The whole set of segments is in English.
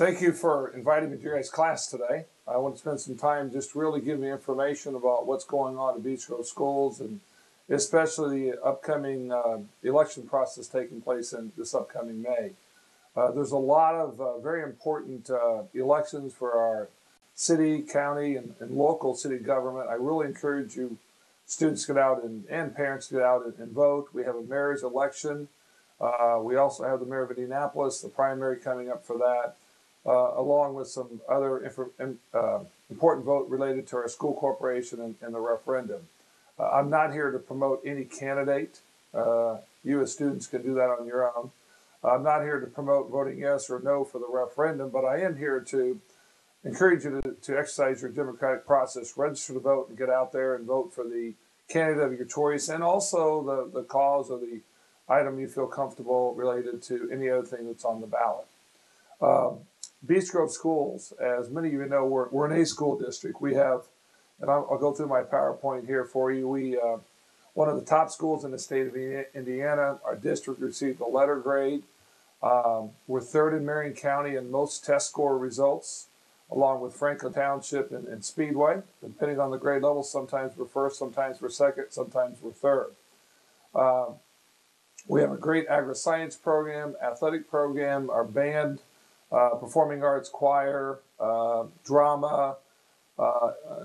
Thank you for inviting me to your guys' class today. I want to spend some time just really giving you information about what's going on at Beech Grove schools, and especially the upcoming election process taking place in this upcoming May. There's a lot of very important elections for our city, county, and local city government. I really encourage you students to get out and parents to get out and vote. We have a mayor's election. We also have the mayor of Indianapolis, the primary coming up for that, along with some other important vote related to our school corporation and the referendum. I'm not here to promote any candidate. You as students can do that on your own. I'm not here to promote voting yes or no for the referendum, but I am here to encourage you to exercise your democratic process, register to vote, and get out there and vote for the candidate of your choice, and also the cause or the item you feel comfortable related to any other thing that's on the ballot. Beech Grove schools, as many of you know, we're an A school district. We have, and I'll go through my PowerPoint here for you. We one of the top schools in the state of Indiana. Our district received a letter grade. We're third in Marion County in most test score results, along with Franklin Township and Speedway. Depending on the grade level, sometimes we're first, sometimes we're second, sometimes we're third. We have a great agri-science program, athletic program, our band, performing arts, choir, drama,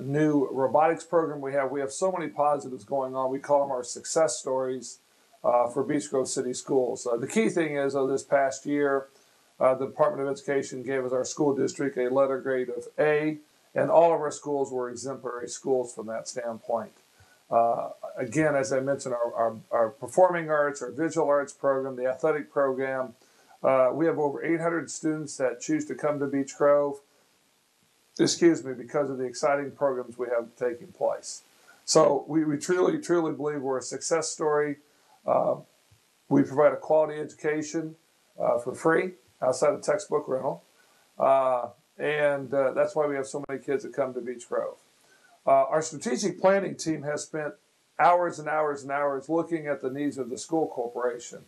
new robotics program we have so many positives going on. We call them our success stories for Beech Grove City Schools. The key thing is, this past year, the Department of Education gave us, our school district, a letter grade of A, and all of our schools were exemplary schools from that standpoint. Again, as I mentioned, our performing arts, our visual arts program, the athletic program, we have over 800 students that choose to come to Beech Grove, because of the exciting programs we have taking place. So we truly believe we're a success story. We provide a quality education for free outside of textbook rental. And that's why we have so many kids that come to Beech Grove. Our strategic planning team has spent hours and hours and hours looking at the needs of the school corporation.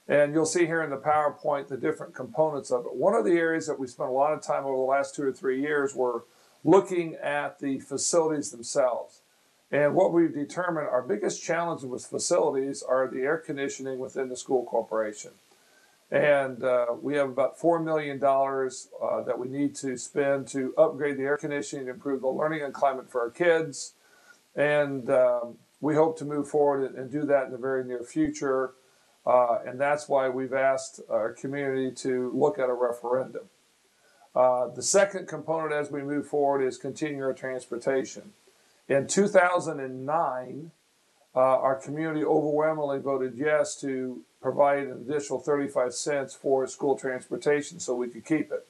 And you'll see here in the PowerPoint the different components of it. One of the areas that we spent a lot of time over the last 2 or 3 years were looking at the facilities themselves. And what we've determined, our biggest challenge with facilities are the air conditioning within the school corporation. And we have about $4 million that we need to spend to upgrade the air conditioning, improve the learning and climate for our kids. And we hope to move forward and do that in the very near future. And that's why we've asked our community to look at a referendum. The second component as we move forward is continue our transportation. In 2009, our community overwhelmingly voted yes to provide an additional 35 cents for school transportation so we could keep it.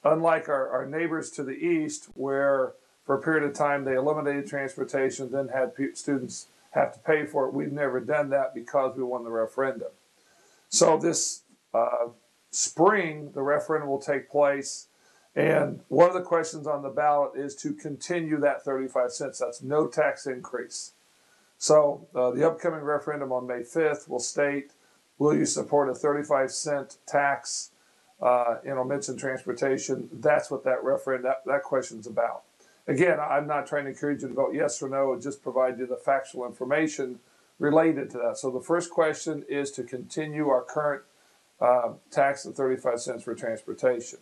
Unlike our neighbors to the east, where for a period of time they eliminated transportation, then had students have to pay for it, we've never done that because we won the referendum. So this spring, the referendum will take place. And one of the questions on the ballot is to continue that 35 cents. That's no tax increase. So the upcoming referendum on May 5th will state, will you support a 35-cent tax in mention transportation? That's what that referendum, that question's about. Again, I'm not trying to encourage you to vote yes or no, just provide you the factual information related to that. So the first question is to continue our current tax of 35 cents for transportation.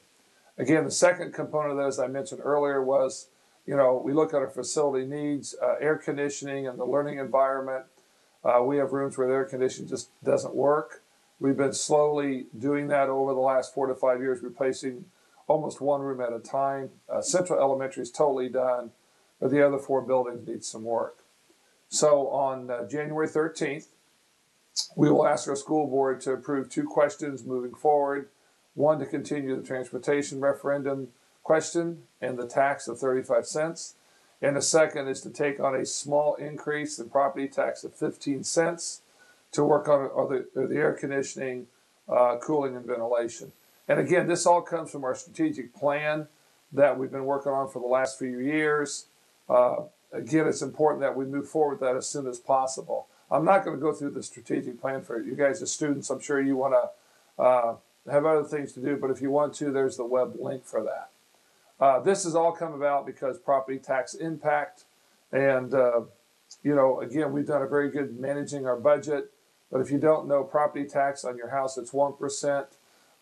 Again, the second component of that, as I mentioned earlier, was, we look at our facility needs, air conditioning and the learning environment. We have rooms where the air conditioning just doesn't work. We've been slowly doing that over the last 4 to 5 years, replacing almost one room at a time. Central Elementary is totally done, but the other 4 buildings need some work. So on January 13th, we will ask our school board to approve 2 questions moving forward. One, to continue the transportation referendum question and the tax of 35 cents. And the second is to take on a small increase in property tax of 15 cents to work on the air conditioning, cooling, and ventilation. And again, this all comes from our strategic plan that we've been working on for the last few years. Again, it's important that we move forward with that as soon as possible. I'm not going to go through the strategic plan for you guys as students. I'm sure you want to have other things to do, but if you want to, there's the web link for that. This has all come about because property tax impact, and again, we've done a very good managing our budget. But if you don't know, property tax on your house, it's 1%.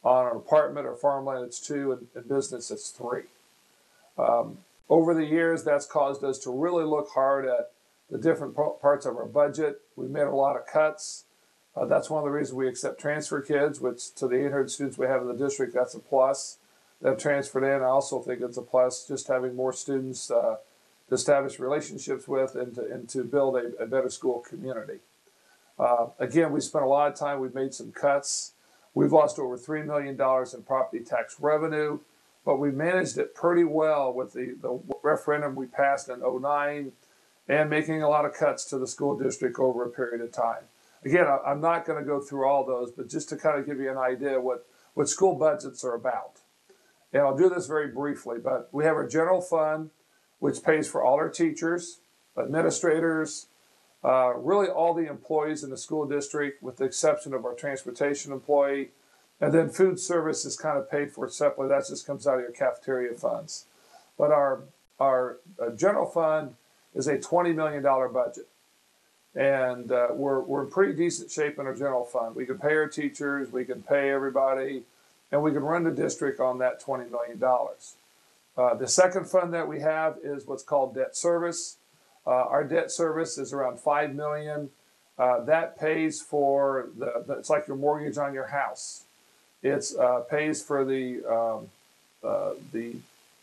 On an apartment or farmland, it's 2%, and business, it's 3%. Over the years, that's caused us to really look hard at the different parts of our budget. We've made a lot of cuts. That's one of the reasons we accept transfer kids, which to the 800 students we have in the district, that's a plus. That have transferred in. I also think it's a plus just having more students to establish relationships with and to build a better school community. Again, we spent a lot of time. We've made some cuts. We've lost over $3 million in property tax revenue, but we managed it pretty well with the referendum we passed in 2009 and making a lot of cuts to the school district over a period of time. Again, I'm not going to go through all those, but just to kind of give you an idea what school budgets are about. And I'll do this very briefly, but we have our general fund, which pays for all our teachers, administrators, really all the employees in the school district, with the exception of our transportation employee. And then food service is kind of paid for separately. That just comes out of your cafeteria funds. But our general fund is a $20 million budget. And we're in pretty decent shape in our general fund. We can pay our teachers, we can pay everybody, and we can run the district on that $20 million. The second fund that we have is what's called debt service. Our debt service is around $5 million. That pays for it's like your mortgage on your house. It pays for the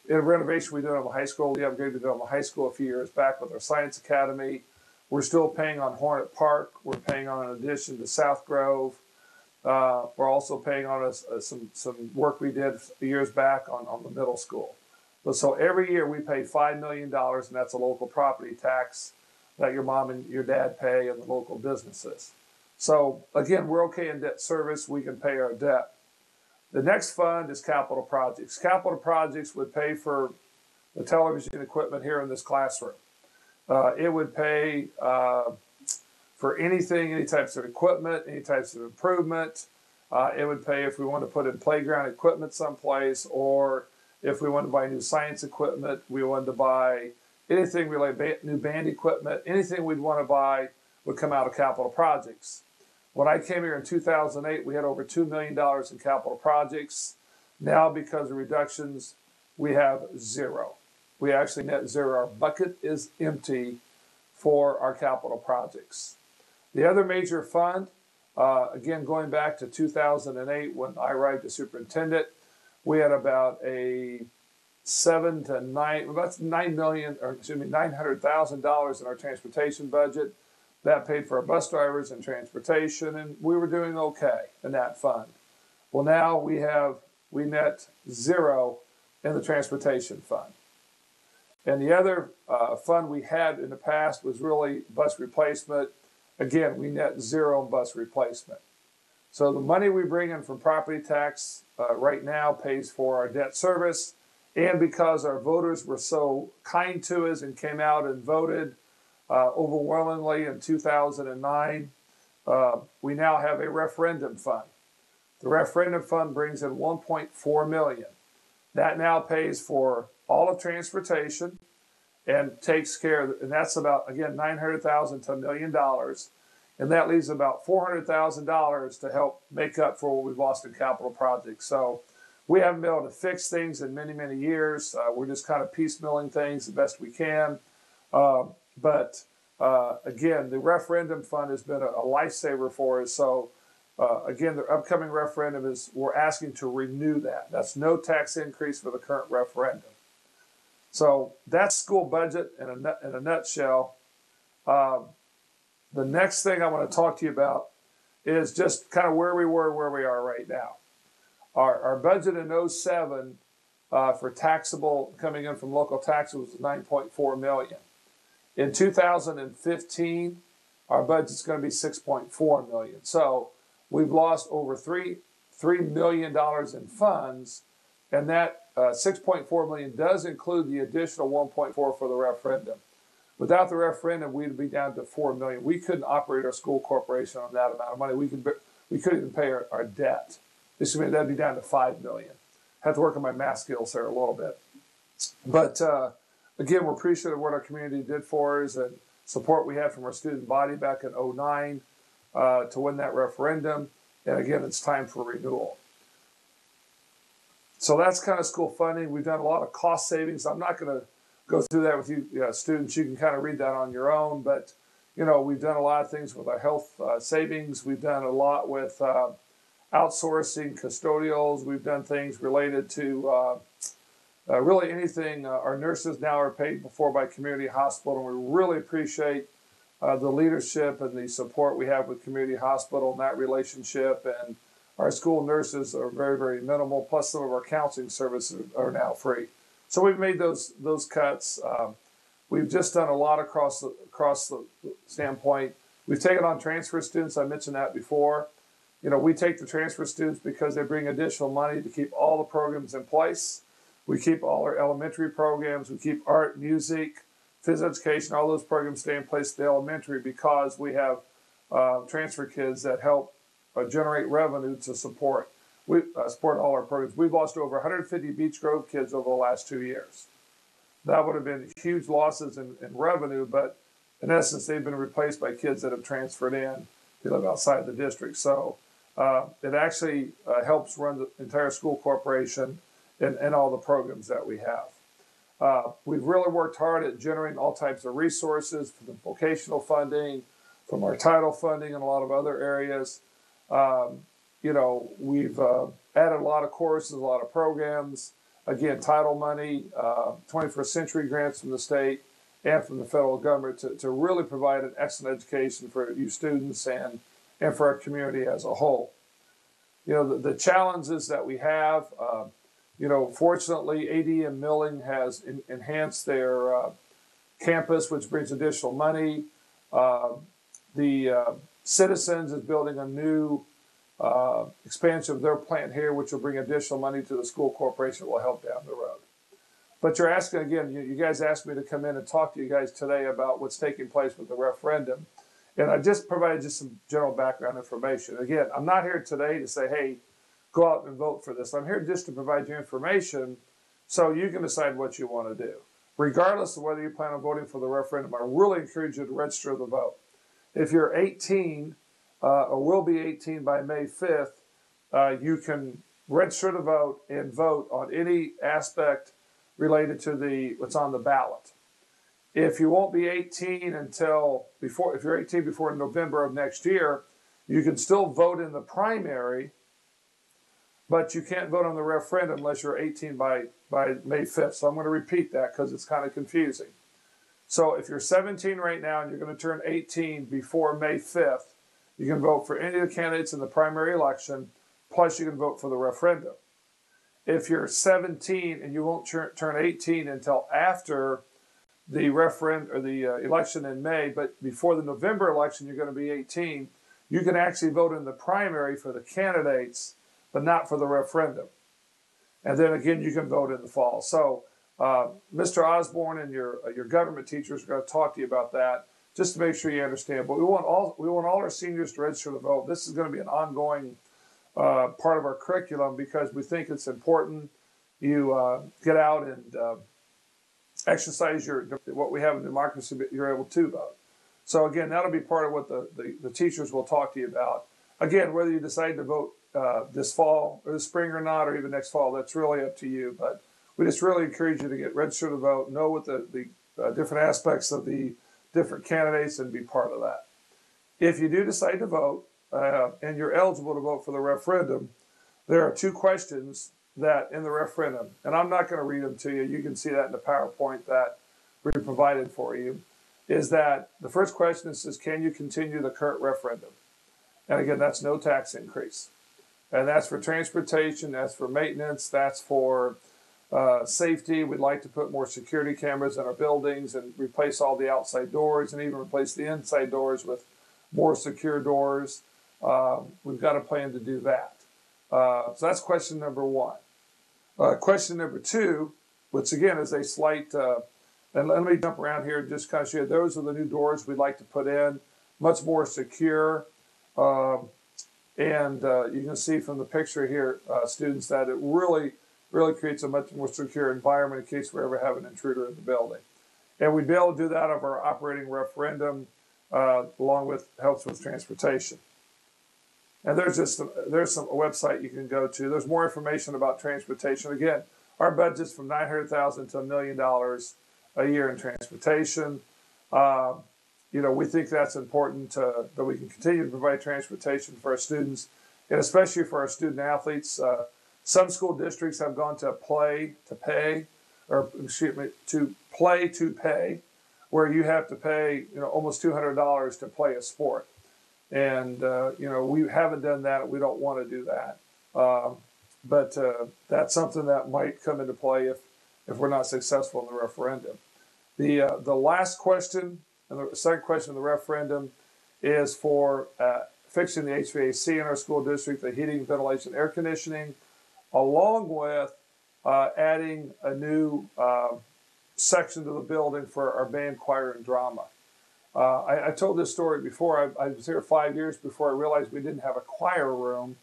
renovation we did on the high school. We upgraded on the high school a few years back with our science academy. We're still paying on Hornet Park. We're paying on an addition to South Grove. We're also paying on some work we did years back on the middle school. But so every year we pay $5 million, and that's a local property tax that your mom and your dad pay and the local businesses. So again, we're okay in debt service. We can pay our debt. The next fund is capital projects. Capital projects would pay for the television equipment here in this classroom. It would pay for anything, any types of equipment, any types of improvement. It would pay if we want to put in playground equipment someplace, or if we wanted to buy new science equipment, we wanted to buy anything related, new band equipment, anything we'd want to buy would come out of capital projects. When I came here in 2008, we had over $2 million in capital projects. Now, because of reductions, we have zero. We actually net zero. Our bucket is empty for our capital projects. The other major fund, again, going back to 2008 when I arrived as superintendent, we had about a $900,000 in our transportation budget. That paid for our bus drivers and transportation, and we were doing okay in that fund. Well, now we net zero in the transportation fund. And the other fund we had in the past was really bus replacement. Again, we net zero in bus replacement. So the money we bring in from property tax right now pays for our debt service. And because our voters were so kind to us and came out and voted overwhelmingly in 2009, we now have a referendum fund. The referendum fund brings in $1.4 million. That now pays for all of transportation and takes care of, and that's about, again, $900,000 to $1 million. And that leaves about $400,000 to help make up for what we've lost in capital projects. So we haven't been able to fix things in many, many years. We're just kind of piecemealing things the best we can. But again, the referendum fund has been a lifesaver for us. So again, the upcoming referendum we're asking to renew that. That's no tax increase for the current referendum. So that's school budget in a nutshell. The next thing I want to talk to you about is just kind of where we were, where we are right now. Our budget in 2007 for taxable coming in from local taxes was $9.4 million. In 2015, our budget's going to be $6.4 million. So we've lost over $3 million in funds, and that $6.4 million does include the additional $1.4 for the referendum. Without the referendum, we'd be down to $4 million. We couldn't operate our school corporation on that amount of money. We couldn't even pay our debt that'd be down to 5 million. Have to work on my math skills there a little bit. But again, we're appreciative of what our community did for us and support we had from our student body back in 2009 to win that referendum. And again, it's time for renewal. So that's kind of school funding. We've done a lot of cost savings. I'm not going to go through that with you students. You can kind of read that on your own. But, we've done a lot of things with our health savings. We've done a lot with outsourcing custodials. We've done things related to really anything. Our nurses now are paid for by Community Hospital, and we really appreciate the leadership and the support we have with Community Hospital and that relationship. And our school nurses are very, very minimal, plus some of our counseling services are now free. So we've made those cuts. We've just done a lot across the standpoint. We've taken on transfer students. I mentioned that before. We take the transfer students because they bring additional money to keep all the programs in place. We keep all our elementary programs. We keep art, music, physical education, all those programs stay in place at the elementary because we have transfer kids that help generate revenue to support all our programs. We've lost over 150 Beech Grove kids over the last 2 years. That would have been huge losses in revenue, but in essence, they've been replaced by kids that have transferred in to live outside the district. So it actually helps run the entire school corporation and all the programs that we have. We've really worked hard at generating all types of resources from the vocational funding, from our title funding, and a lot of other areas. We've added a lot of courses, a lot of programs. Again, title money, 21st century grants from the state and from the federal government to really provide an excellent education for you students and for our community as a whole. The challenges that we have, fortunately, AD and Milling has enhanced their campus, which brings additional money. The Citizens is building a new expansion of their plant here, which will bring additional money to the school corporation that will help down the road. But you're asking, again, you guys asked me to come in and talk to you guys today about what's taking place with the referendum. And I just provided some general background information. Again, I'm not here today to say, hey, go out and vote for this. I'm here just to provide you information so you can decide what you want to do. Regardless of whether you plan on voting for the referendum, I really encourage you to register to vote. If you're 18 or will be 18 by May 5th, you can register to vote and vote on any aspect related to what's on the ballot. If you won't be 18 if you're 18 before November of next year, you can still vote in the primary, but you can't vote on the referendum unless you're 18 by May 5th. So I'm going to repeat that because it's kind of confusing. So if you're 17 right now and you're going to turn 18 before May 5th, you can vote for any of the candidates in the primary election, plus you can vote for the referendum. If you're 17 and you won't turn 18 until after the referendum or the election in May, but before the November election, you're going to be 18, you can actually vote in the primary for the candidates, but not for the referendum. And then again, you can vote in the fall. So Mr. Osborne and your government teachers are going to talk to you about that, just to make sure you understand. But we want all our seniors to register to vote. This is going to be an ongoing part of our curriculum because we think it's important you get out and exercise what we have in democracy, but you're able to vote. So again, that'll be part of what the teachers will talk to you about. Again, whether you decide to vote this fall or this spring or not, or even next fall, that's really up to you. But we just really encourage you to get registered to vote, know what the different aspects of the different candidates, and be part of that. If you do decide to vote and you're eligible to vote for the referendum, there are two questions that in the referendum, and I'm not going to read them to you. You can see that in the PowerPoint that we provided for you, is that the first question says, can you continue the current referendum? And again, that's no tax increase. And that's for transportation, that's for maintenance, that's for safety. We'd like to put more security cameras in our buildings and replace all the outside doors and even replace the inside doors with more secure doors. We've got a plan to do that. So that's question number one. Question number two, which again is a slight, and let me jump around here and just kind of show you, those are the new doors we'd like to put in, much more secure. And you can see from the picture here, students, that it really creates a much more secure environment in case we ever have an intruder in the building. And we'd be able to do that of our operating referendum, along with helps with transportation. And there's some website you can go to. There's more information about transportation. Again, our budget's from $900,000 to $1 million a year in transportation. We think that's important that we can continue to provide transportation for our students, and especially for our student athletes. Some school districts have gone to play to pay, where you have to pay almost $200 to play a sport. And, we haven't done that. We don't want to do that. But that's something that might come into play if we're not successful in the referendum. The last question, and the second question of the referendum, is for fixing the HVAC in our school district, the heating, ventilation, air conditioning, along with adding a new section to the building for our band, choir, and drama. I told this story before. I was here 5 years before I realized we didn't have a choir room.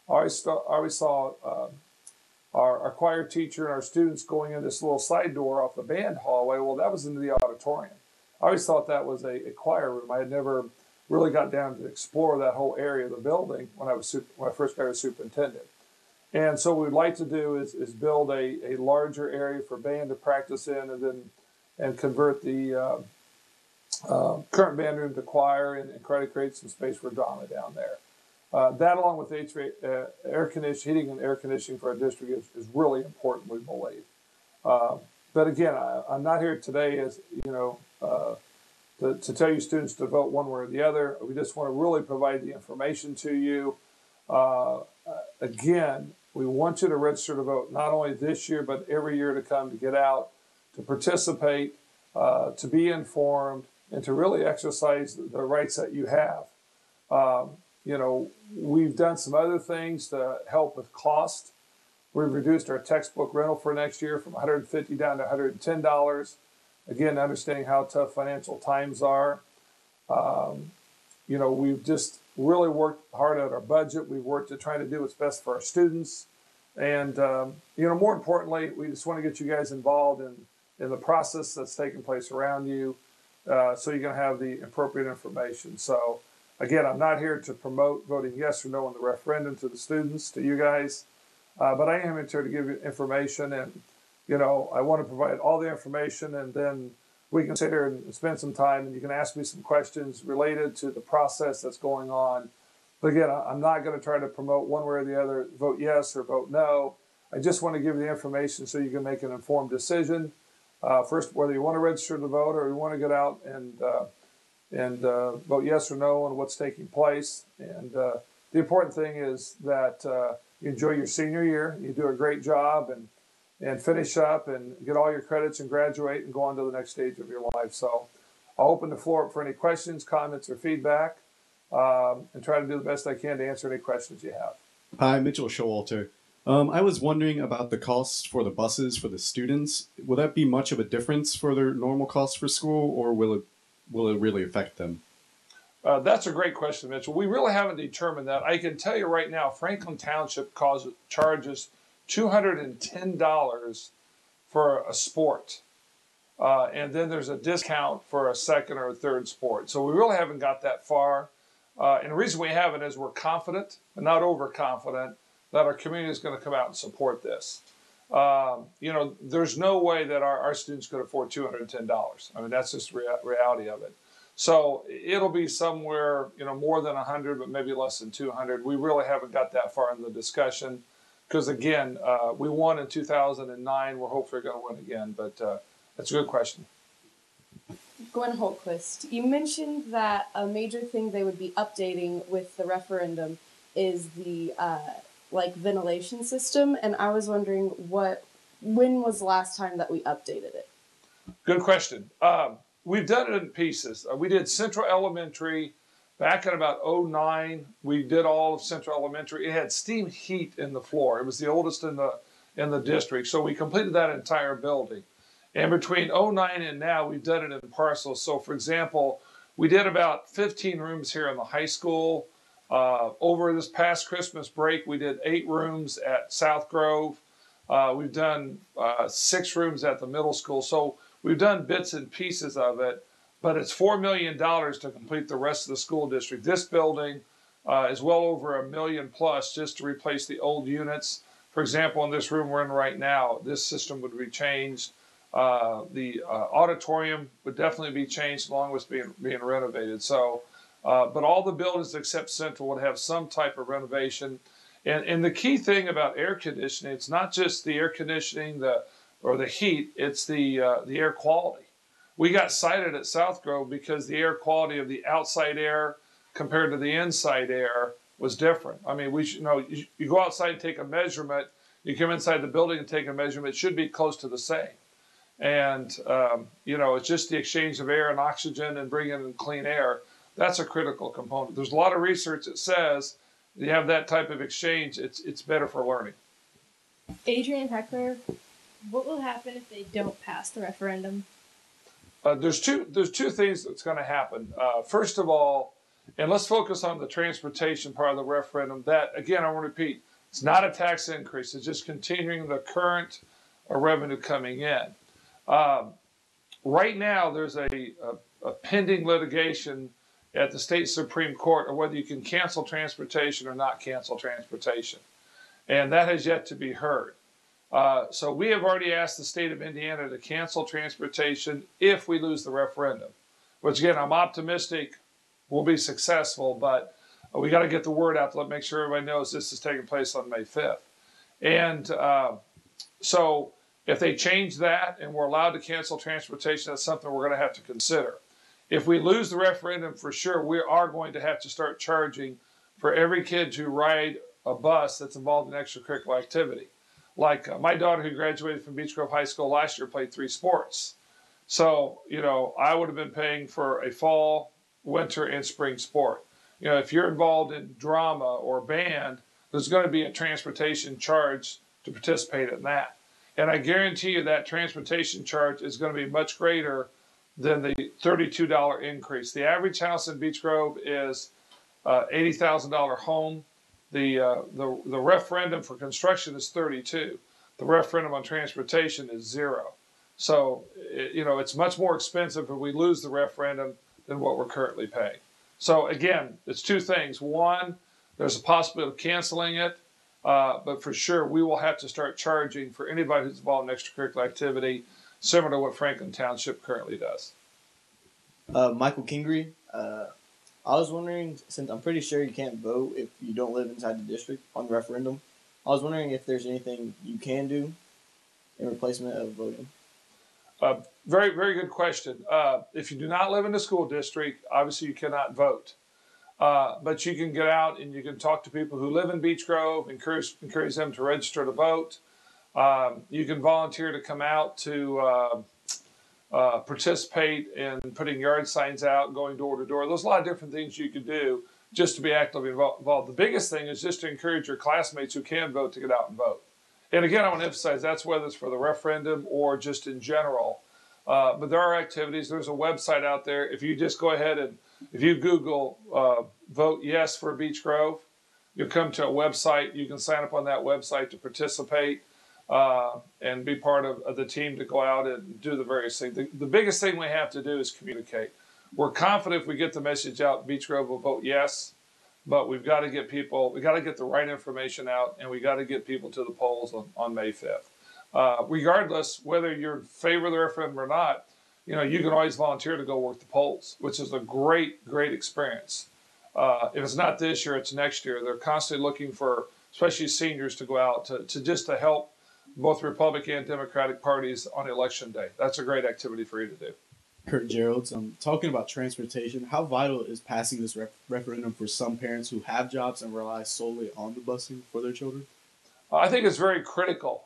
I always saw our choir teacher and our students going in this little side door off the band hallway. Well, that was into the auditorium. I always thought that was a choir room. I had never really got down to explore that whole area of the building when I first got as superintendent. And so what we'd like to do is build a larger area for band to practice in, and convert the current band room to choir, and try to create some space for drama down there. That, along with heating and air conditioning for our district, is really important, we believe. But again, I'm not here today to tell you students to vote one way or the other. We just want to really provide the information to you. Again, we want you to register to vote not only this year, but every year to come, to get out, to participate, to be informed, and to really exercise the rights that you have. We've done some other things to help with cost. We've reduced our textbook rental for next year from $150 down to $110. Again, understanding how tough financial times are. We've just really worked hard at our budget. We've worked to try to do what's best for our students. And, more importantly, we just want to get you guys involved in the process that's taking place around you, so you can have the appropriate information. So, again, I'm not here to promote voting yes or no on the referendum to the students, to you guys, but I am here to give you information, and, I want to provide all the information, and then we can sit here and spend some time, and you can ask me some questions related to the process that's going on. But again, I'm not going to try to promote one way or the other, vote yes or vote no. I just want to give you the information so you can make an informed decision. First, whether you want to register to vote or you want to get out and vote yes or no on what's taking place. And the important thing is that you enjoy your senior year, you do a great job, and finish up and get all your credits and graduate and go on to the next stage of your life. So I'll open the floor up for any questions, comments, or feedback, and try to do the best I can to answer any questions you have. Hi, Mitchell Showalter. I was wondering about the costs for the buses for the students. Will that be much of a difference for their normal costs for school, or will it really affect them? That's a great question, Mitchell. We really haven't determined that. I can tell you right now, Franklin Township charges $210 for a sport. And then there's a discount for a second or a third sport. So we really haven't got that far. And the reason we haven't is we're confident, but not overconfident, that our community is going to come out and support this. There's no way that our students could afford $210. I mean, that's just the reality of it. So it'll be somewhere, more than 100, but maybe less than 200. We really haven't got that far in the discussion because, again, we won in 2009. We're hopefully going to win again, but that's a good question. Gwen Holtquist, you mentioned that a major thing they would be updating with the referendum is the ventilation system, and I was wondering when was the last time that we updated it? Good question. We've done it in pieces. We did Central Elementary back in about 2009. We did all of Central Elementary. It had steam heat in the floor. It was the oldest in the district, so we completed that entire building. And between 2009 and now, we've done it in parcels. So, for example, we did about 15 rooms here in the high school, Over this past Christmas break, we did 8 rooms at South Grove. We've done 6 rooms at the middle school. So we've done bits and pieces of it, but it's $4 million to complete the rest of the school district. This building is well over $1 million plus just to replace the old units. For example, in this room we're in right now, this system would be changed. The auditorium would definitely be changed along with being renovated. So, but all the buildings except Central would have some type of renovation. And the key thing about air conditioning, it's not just the air conditioning or the heat, it's the air quality. We got cited at South Grove because the air quality of the outside air compared to the inside air was different. I mean, you go outside and take a measurement, you come inside the building and take a measurement, it should be close to the same. And, it's just the exchange of air and oxygen and bringing in clean air. That's a critical component. There's a lot of research that says you have that type of exchange, it's better for learning. Adrian Heckler, what will happen if they don't pass the referendum? There's two things that's going to happen. First of all, and let's focus on the transportation part of the referendum. That, again, I want to repeat, it's not a tax increase. It's just continuing the current revenue coming in. Right now, there's a pending litigation at the state Supreme Court of whether you can cancel transportation or not cancel transportation. And that has yet to be heard. So we have already asked the state of Indiana to cancel transportation if we lose the referendum, which again, I'm optimistic we'll be successful, but we got to get the word out to make sure everybody knows this is taking place on May 5th. And so if they change that and we're allowed to cancel transportation, that's something we're going to have to consider. If we lose the referendum, for sure, we are going to have to start charging for every kid to ride a bus that's involved in extracurricular activity. Like my daughter who graduated from Beech Grove High School last year played 3 sports. So, I would have been paying for a fall, winter, and spring sport. If you're involved in drama or band, there's going to be a transportation charge to participate in that. And I guarantee you that transportation charge is going to be much greater than the $32 increase. The average house in Beech Grove is $80,000 home. The referendum for construction is $32. The referendum on transportation is $0. So, it's much more expensive if we lose the referendum than what we're currently paying. So again, it's 2 things. One, there's a possibility of canceling it, but for sure we will have to start charging for anybody who's involved in extracurricular activity, similar to what Franklin Township currently does. Michael Kingery, I was wondering, since I'm pretty sure you can't vote if you don't live inside the district on the referendum, I was wondering if there's anything you can do in replacement of voting. Very, very good question. If you do not live in the school district, obviously you cannot vote. But you can get out and you can talk to people who live in Beech Grove, encourage them to register to vote. You can volunteer to come out to participate in putting yard signs out, going door to door. There's a lot of different things you can do just to be actively involved. The biggest thing is just to encourage your classmates who can vote to get out and vote. And again, I want to emphasize that's whether it's for the referendum or just in general. But there are activities. There's a website out there. If you just go ahead and if you Google vote yes for Beech Grove, you'll come to a website. You can sign up on that website to participate and be part of the team to go out and do the various things. The biggest thing we have to do is communicate. We're confident if we get the message out, Beech Grove will vote yes. But we've got to get the right information out, and we got to get people to the polls on May 5th. Regardless, whether you're in favor of the referendum or not, you can always volunteer to go work the polls, which is a great, great experience. If it's not this year, it's next year. They're constantly looking for, especially seniors, to go out to help both Republican and Democratic parties on election day. That's a great activity for you to do. Kurt Geralds, talking about transportation, how vital is passing this referendum for some parents who have jobs and rely solely on the busing for their children? I think it's very critical.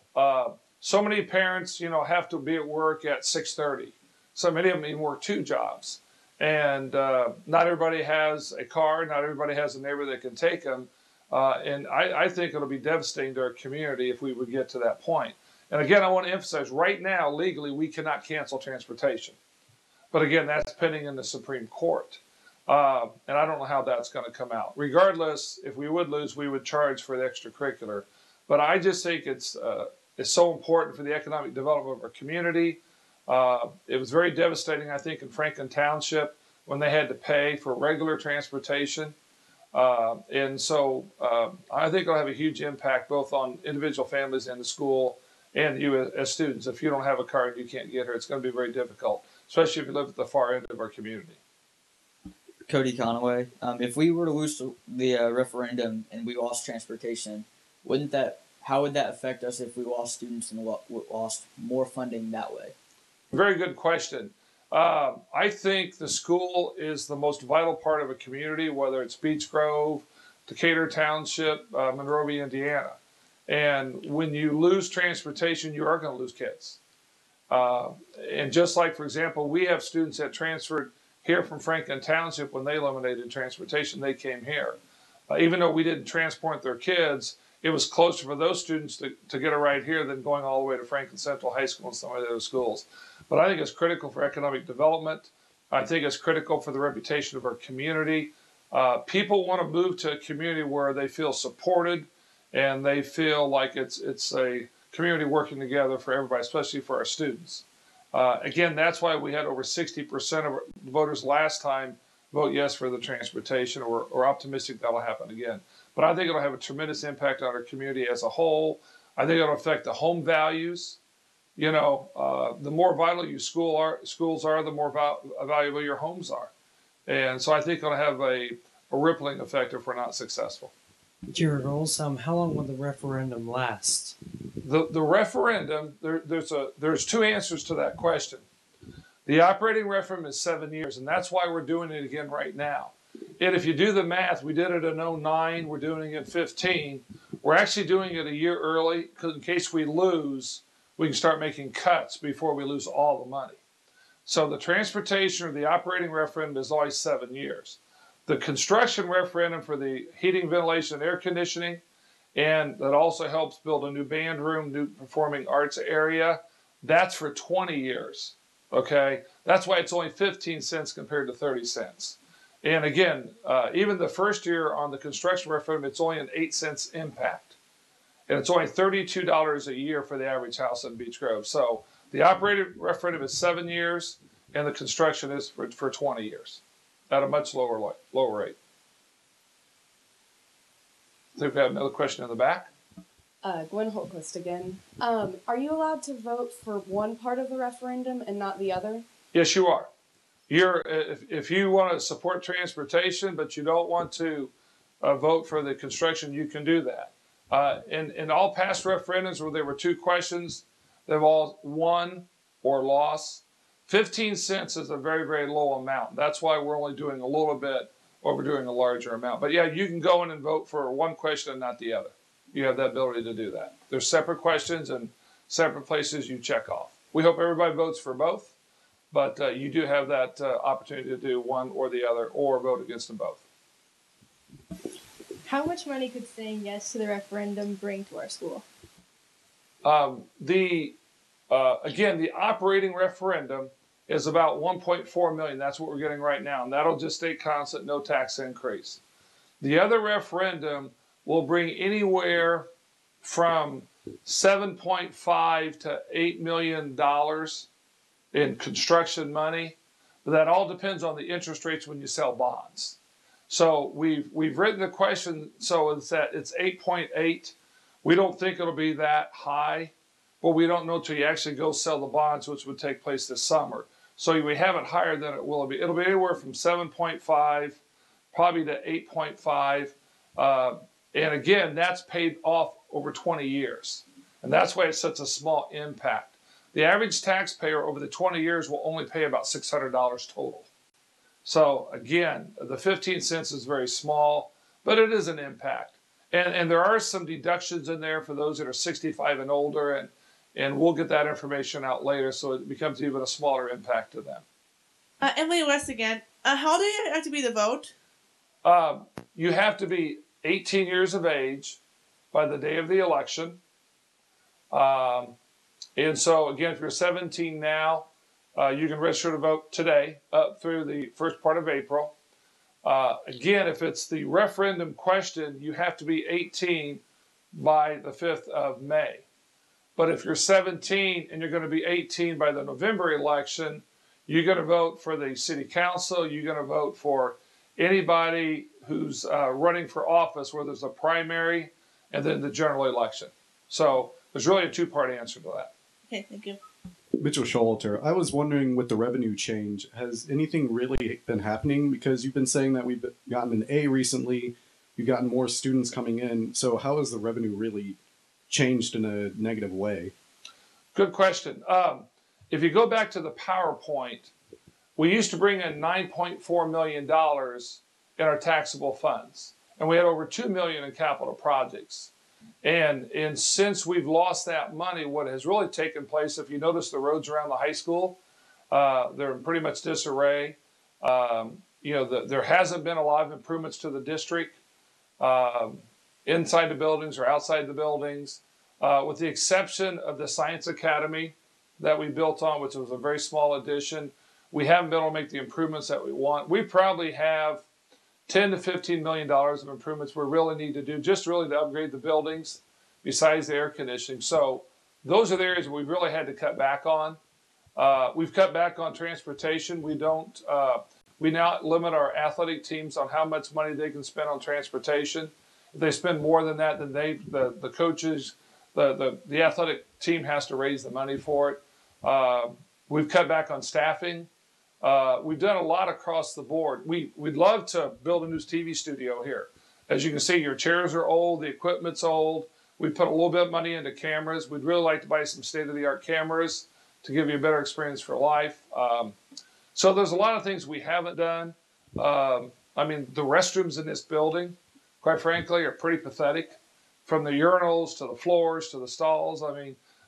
So many parents, have to be at work at 6:30. So many of them even work 2 jobs. And not everybody has a car. Not everybody has a neighbor that can take them. And I think it'll be devastating to our community if we would get to that point. And again, I want to emphasize, right now, legally, we cannot cancel transportation. But again, that's pending in the Supreme Court. And I don't know how that's going to come out. Regardless, if we would lose, we would charge for the extracurricular. But I just think it's so important for the economic development of our community. It was very devastating, I think, in Franklin Township when they had to pay for regular transportation. And so I think it'll have a huge impact both on individual families and the school and you as students. If you don't have a car and you can't get here, it's going to be very difficult, especially if you live at the far end of our community. Cody Conaway. If we were to lose the referendum and we lost transportation, how would that affect us if we lost students and lost more funding that way? Very good question. I think the school is the most vital part of a community, whether it's Beech Grove, Decatur Township, Monrovia, Indiana. And when you lose transportation, you are going to lose kids. And just like, for example, we have students that transferred here from Franklin Township when they eliminated transportation, they came here. Even though we didn't transport their kids, it was closer for those students to get a ride here than going all the way to Franklin Central High School and some of the other schools. But I think it's critical for economic development. I think it's critical for the reputation of our community. People want to move to a community where they feel supported and they feel like it's a community working together for everybody, especially for our students. Again, that's why we had over 60% of voters last time vote yes for the transportation. We're optimistic that'll happen again. But I think it'll have a tremendous impact on our community as a whole. I think it'll affect the home values. You know, the more vital your schools are, the more valuable your homes are. And so I think it'll have a rippling effect if we're not successful. Jared Rolls, how long will the referendum last? The referendum, there's two answers to that question. The operating referendum is 7 years, and that's why we're doing it again right now. And if you do the math, we did it in 09, we're doing it in 15. We're actually doing it a year early because in case we lose, we can start making cuts before we lose all the money. So the transportation or the operating referendum is always 7 years. The construction referendum for the heating, ventilation, and air conditioning, and that also helps build a new band room, new performing arts area, that's for 20 years. Okay, that's why it's only 15 cents compared to 30 cents. And again, even the first year on the construction referendum, it's only an 8 cents impact. And it's only $32 a year for the average house in Beech Grove. So the operating referendum is 7 years, and the construction is for 20 years at a much lower rate. I think we have another question in the back. Gwen Holtquist again. Are you allowed to vote for one part of the referendum and not the other? Yes, you are. If you want to support transportation, but you don't want to vote for the construction, you can do that. In all past referendums where there were two questions, they've all won or lost. 15 cents is a very, very low amount. That's why we're only doing a little bit or we're doing a larger amount. But yeah, you can go in and vote for one question and not the other. You have the ability to do that. There's separate questions and separate places you check off. We hope everybody votes for both, but you do have that opportunity to do one or the other or vote against them both. How much money could saying yes to the referendum bring to our school? Again, the operating referendum is about 1.4 million. That's what we're getting right now, and that'll just stay constant, no tax increase. The other referendum will bring anywhere from $7.5 to $8 million in construction money, but that all depends on the interest rates when you sell bonds. So we've written the question so it's 8.8. We don't think it'll be that high, but we don't know until you actually go sell the bonds, which would take place this summer. So we have it higher than it will be. It'll be anywhere from 7.5, probably to 8.5. And again, that's paid off over 20 years. And that's why it's such a small impact. The average taxpayer over the 20 years will only pay about $600 total. So again, the 15 cents is very small, but it is an impact. And there are some deductions in there for those that are 65 and older, and we'll get that information out later, so it becomes even a smaller impact to them. Emily West again. How do you have to be to vote? You have to be 18 years of age by the day of the election. And so, again, if you're 17 now, you can register to vote today up through the first part of April. Again, if it's the referendum question, you have to be 18 by the 5th of May. But if you're 17 and you're going to be 18 by the November election, you're going to vote for the city council, you're going to vote for anybody who's running for office, where there's a primary and then the general election. So there's really a two-part answer to that. Okay, thank you. Mitchell Showalter, I was wondering, with the revenue change, has anything really been happening? Because you've been saying that we've gotten an A recently, you've gotten more students coming in. So how has the revenue really changed in a negative way? Good question. If you go back to the PowerPoint, we used to bring in $9.4 million in our taxable funds, and we had over $2 million in capital projects. And since we've lost that money, what has really taken place, if you notice the roads around the high school, they're in pretty much disarray. There hasn't been a lot of improvements to the district inside the buildings or outside the buildings, with the exception of the Science Academy that we built on, which was a very small addition. We haven't been able to make the improvements that we want. We probably have $10 to $15 million of improvements we really need to do, just really to upgrade the buildings, besides the air conditioning. So those are the areas we've really had to cut back on. We've cut back on transportation. We now limit our athletic teams on how much money they can spend on transportation. If they spend more than that, then the coaches, the athletic team has to raise the money for it. We've cut back on staffing. We've done a lot across the board. We'd love to build a new TV studio here. As you can see, your chairs are old, the equipment's old. We put a little bit of money into cameras. We'd really like to buy some state-of-the-art cameras to give you a better experience for life. So there's a lot of things we haven't done. The restrooms in this building, quite frankly, are pretty pathetic. From the urinals to the floors to the stalls.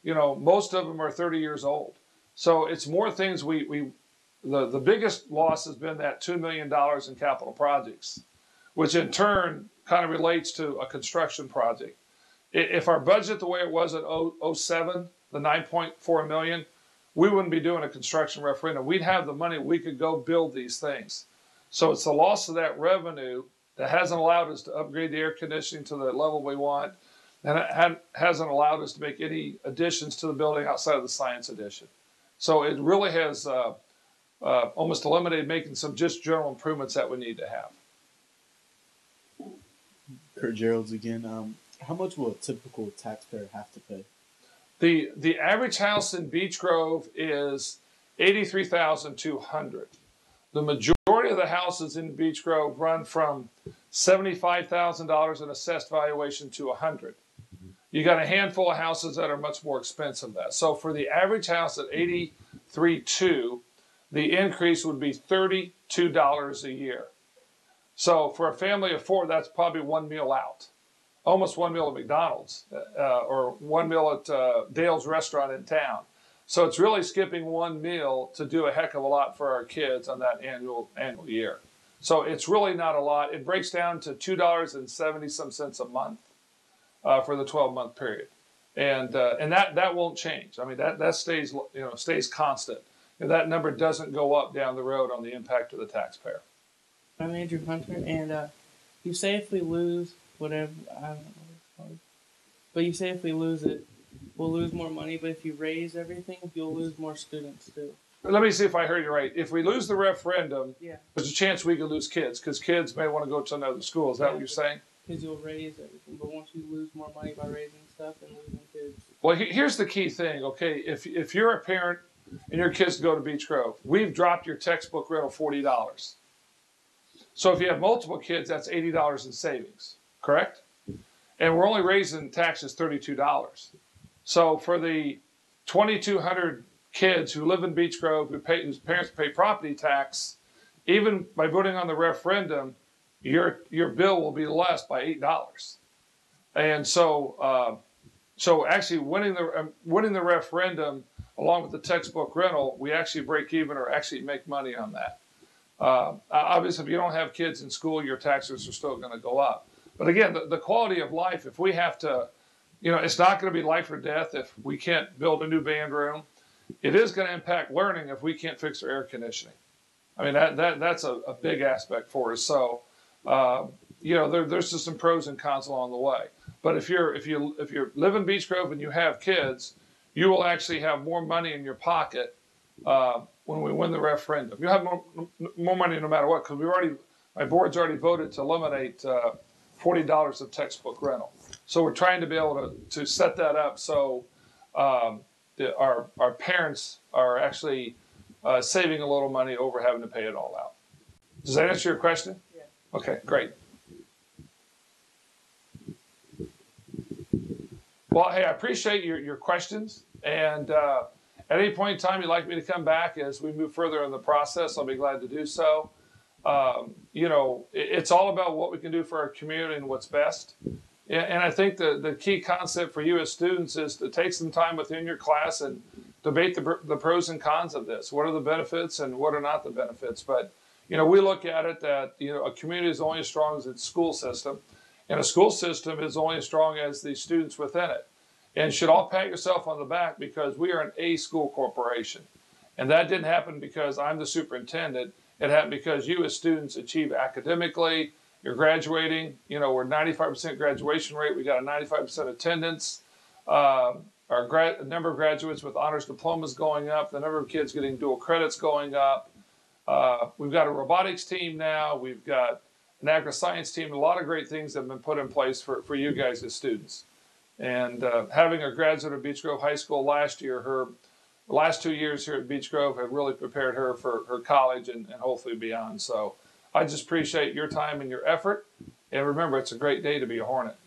Most of them are 30 years old. So it's more things the biggest loss has been that $2 million in capital projects, which in turn kind of relates to a construction project. If our budget the way it was at 07, the $9.4 million, we wouldn't be doing a construction referendum. We'd have the money, we could go build these things. So it's the loss of that revenue that hasn't allowed us to upgrade the air conditioning to the level we want, and it hasn't allowed us to make any additions to the building outside of the science addition. So it really has almost eliminated making some just general improvements that we need to have. Kurt Geralds again. How much will a typical taxpayer have to pay? The average house in Beech Grove is $83,200. The majority of the houses in Beech Grove run from $75,000 in assessed valuation to $100,000. You got a handful of houses that are much more expensive than that. So for the average house at $83,200, the increase would be $32 a year. So for a family of four, that's probably one meal out, almost one meal at McDonald's or one meal at Dale's restaurant in town. So it's really skipping one meal to do a heck of a lot for our kids on that annual year. So it's really not a lot. It breaks down to $2.70 a month for the 12-month period, and that won't change. That stays constant. That number doesn't go up down the road on the impact to the taxpayer. I'm Andrew Hunter, and you say if we lose whatever, I don't know what it's called, but you say if we lose it, we'll lose more money, but if you raise everything, you'll lose more students too. Let me see if I heard you right. If we lose the referendum, Yeah. there's a chance we could lose kids, because kids may want to go to another school. Is that what you're saying? Because you'll raise everything, but once you lose more money by raising stuff and losing kids. Well, here's the key thing, okay? If you're a parent and your kids go to Beech Grove, we've dropped your textbook rental $40. So if you have multiple kids, that's $80 in savings, correct? And we're only raising taxes $32. So for the 2,200 kids who live in Beech Grove, whose parents pay property tax, even by voting on the referendum, your bill will be less by $8. And so actually winning the referendum along with the textbook rental, we actually break even or actually make money on that. Obviously, if you don't have kids in school, your taxes are still going to go up. But again, the quality of life, if we have to, it's not going to be life or death if we can't build a new band room. It is going to impact learning if we can't fix our air conditioning. I mean, that's a big aspect for us. So, there's just some pros and cons along the way. But if you live in Beech Grove and you have kids, you will actually have more money in your pocket when we win the referendum. You have more money no matter what, because my board's already voted to eliminate $40 of textbook rental. So we're trying to be able to set that up so our parents are actually saving a little money over having to pay it all out. Does that answer your question? Yeah. Okay, great. Well, hey, I appreciate your questions. And at any point in time you'd like me to come back as we move further in the process, I'll be glad to do so. It's all about what we can do for our community and what's best. And I think the key concept for you as students is to take some time within your class and debate the pros and cons of this. What are the benefits and what are not the benefits? But, we look at it that, a community is only as strong as its school system. And a school system is only as strong as the students within it. And should all pat yourself on the back because we are an A school corporation. And that didn't happen because I'm the superintendent. It happened because you as students achieve academically. You're graduating. We're 95% graduation rate. We got a 95% attendance. Our number of graduates with honors diplomas going up. The number of kids getting dual credits going up. We've got a robotics team now. We've got an agri-science team. A lot of great things have been put in place for you guys as students. And having a graduate of Beech Grove High School last year, her last 2 years here at Beech Grove have really prepared her for her college and hopefully beyond. So I just appreciate your time and your effort. And remember, it's a great day to be a Hornet.